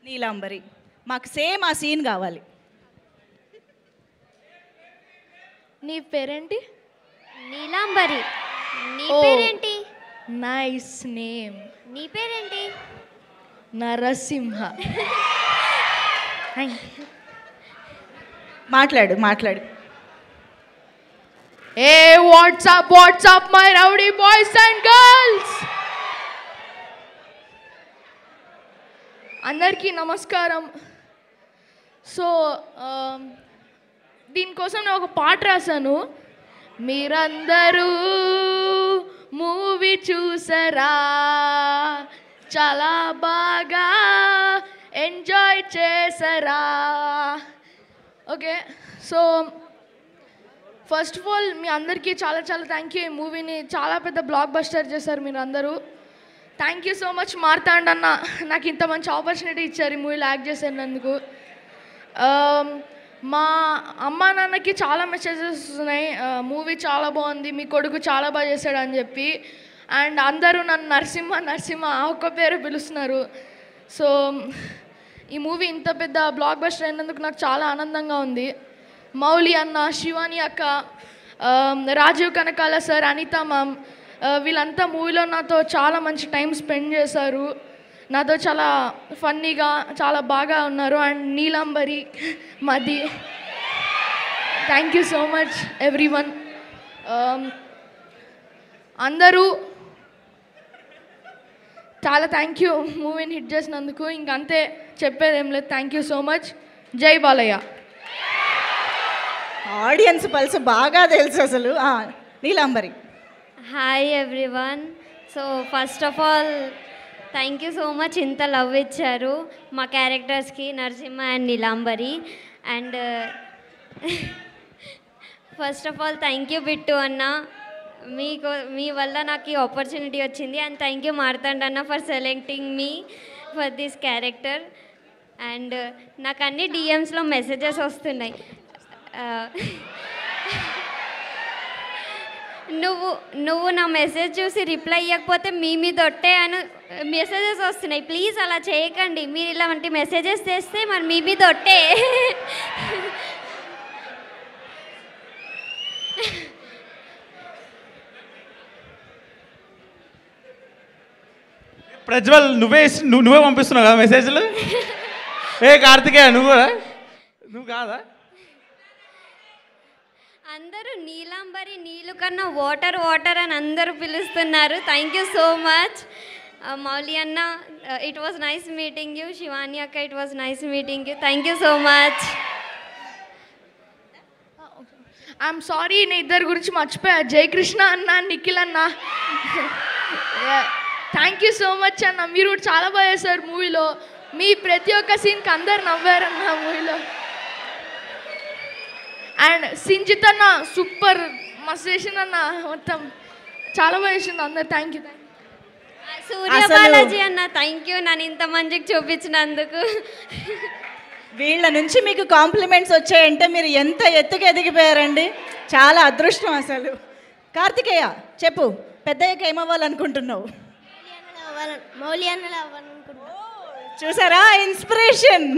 నీలాంబరి. మాకు సేమ్ ఆ సీన్ కావాలి. నీ పేరేంటి? నీలాంబరి. నీ పేరేంటి? Nice name. నీ పేరేంటి? నరసింహ. మాట్లాడు మాట్లాడు. Hey what's up my rowdy boys and girls, అందరికీ నమస్కారం. సో దీనికోసం నేను ఒక పాట రాశాను. మీరందరూ మూవీ చూసారా, చాలా బాగా ఎంజాయ్ చేసారా? Okay, so first of all మీ అందరికీ చాలా చాలా థ్యాంక్ యూ. ఈ మూవీని చాలా పెద్ద బ్లాక్ బస్టర్ చేశారు మీరు అందరూ. Thank you so much Martand అన్న, నాకు ఇంత మంచి ఆపర్చునిటీ ఇచ్చారు ఈ మూవీలో యాక్ట్ చేసేందుకు. మా అమ్మా నాన్నకి చాలా మెసేజెస్ వస్తున్నాయి, మూవీ చాలా బాగుంది, మీ కొడుకు చాలా బాగా చేశాడు అని చెప్పి. అండ్ అందరూ నన్ను నరసింహ ఆ ఒక్క పేరు పిలుస్తున్నారు. సో ఈ మూవీ ఇంత పెద్ద బ్లాక్ బస్టర్ అయినందుకు నాకు చాలా ఆనందంగా ఉంది. మౌలి అన్న, శివాని అక్క, రాజీవ్ కనకాల సార్, అనిత మ్యామ్, వీళ్ళంతా మూవీలో నాతో చాలా మంచి టైం స్పెండ్ చేశారు. నాతో చాలా ఫన్నీగా చాలా బాగా ఉన్నారు. అండ్ నీలాంబరి, మది, thank you so much everyone. అందరూ చాలా థ్యాంక్ యూ మూవీని హిట్ చేసినందుకు. ఇంకంతే, చెప్పేదేం లేదు. Thank you so much. Jai Balayya. Audience pulse బాగా తెలుసు అసలు. Neelambari. Hi everyone. So first of all thank you so much, ఇంత లవ్ ఇచ్చారు మా క్యారెక్టర్స్కి, Narasimha and Neelambari. And first of all thank you Bittu అన్న, మీ వల్ల నాకు ఈ ఆపర్చునిటీ వచ్చింది. అండ్ థ్యాంక్ యూ మార్తాండ్ అన్న for selecting me for this character. And నాకు అన్ని డిఎమ్స్లో మెసేజెస్ వస్తున్నాయి, నువ్వు నా మెసేజ్ చూసి రిప్లై ఇవ్వకపోతే మీ మీద ఒట్టే అని మెసేజెస్ వస్తున్నాయి. ప్లీజ్ అలా చేయకండి, మీరు ఇలాంటి మెసేజెస్ చేస్తే మరి మీ మీద ఒట్టే. ప్రజ్వల్, నువ్వే పంపిస్తున్నావు కదా మెసేజ్లు? కార్తికేయ, నువ్వు కాదా? అందరూ నీలాంబరి, నీళ్ళు కన్నా వాటర్ అని అందరూ పిలుస్తున్నారు. Thank you so much. Mouli అన్న, it was nice meeting you. Shivani అక్క, it was nice meeting you. Thank you so much. I'm sorry, నేను ఇద్దరి గురించి మర్చిపోయా. జయకృష్ణ అన్న, నిఖిల్ అన్న, థ్యాంక్ యూ సో మచ్ అన్న. మీరు కూడా చాలా బాగా చేశారు మూవీలో. మీ ప్రతి ఒక్క సీన్కి అందరు నవ్వారన్న మూవీలో. అండ్ సింజిత్ అన్న సూపర్, మస్తు చేసిందన్న, మొత్తం చాలా బాగా చేసింది అందరు. Thank you. సూర్య బాలాజీ అన్న, థ్యాంక్ యూ నన్ను ఇంత మంచిగా చూపించినందుకు. వీళ్ళ నుంచి మీకు కాంప్లిమెంట్స్ వచ్చాయంటే మీరు ఎంత ఎత్తుకు ఎదిగిపోయారండి, చాలా అదృష్టం అసలు. కార్తికేయ చెప్పు, పెద్దయ్యక ఏమవ్వాలనుకుంటున్నావు? మౌలి అన్నలు అవ్వాలనుకుంటున్నావు. చూసారా inspiration.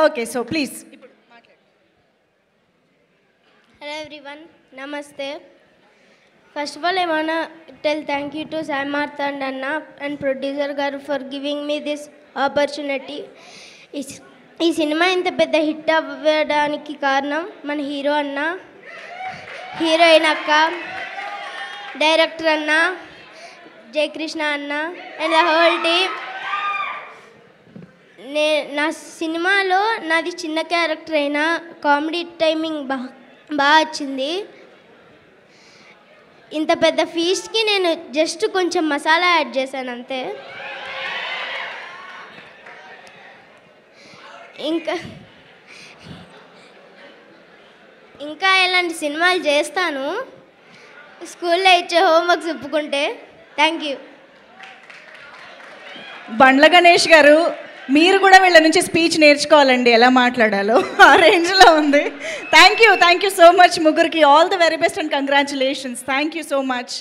Okay, so please. Hello everyone, Namaste. First of all, I want to tell thank you to Sam Marthand Anna and producer Garu for giving me this opportunity. ఈ సినిమా ఇంత పెద్ద హిట్ అవ్వడానికి కారణం మన హీరో అన్న, heroine అక్క, director అన్న, జయకృష్ణ అన్న అండ్ ద హోల్ టీమ్. నా సినిమాలో నాది చిన్న క్యారెక్టర్ అయినా కామెడీ టైమింగ్ బాగా వచ్చింది. ఇంత పెద్ద ఫీస్ట్కి నేను జస్ట్ కొంచెం మసాలా యాడ్ చేశాను అంతే. ఇంకా ఇలాంటి సినిమాలు చేస్తాను, స్కూల్లో ఇచ్చే హోంవర్క్స్ ఒప్పుకుంటే. Thank you. బండ్ల గణేష్ గారు, మీరు కూడా వీళ్ళ నుంచి స్పీచ్ నేర్చుకోవాలండి, ఎలా మాట్లాడాలో ఆ రేంజ్లో ఉంది. థ్యాంక్ యూ సో మచ్ ముగ్గురికి. All the very best and congratulations. Thank you so much.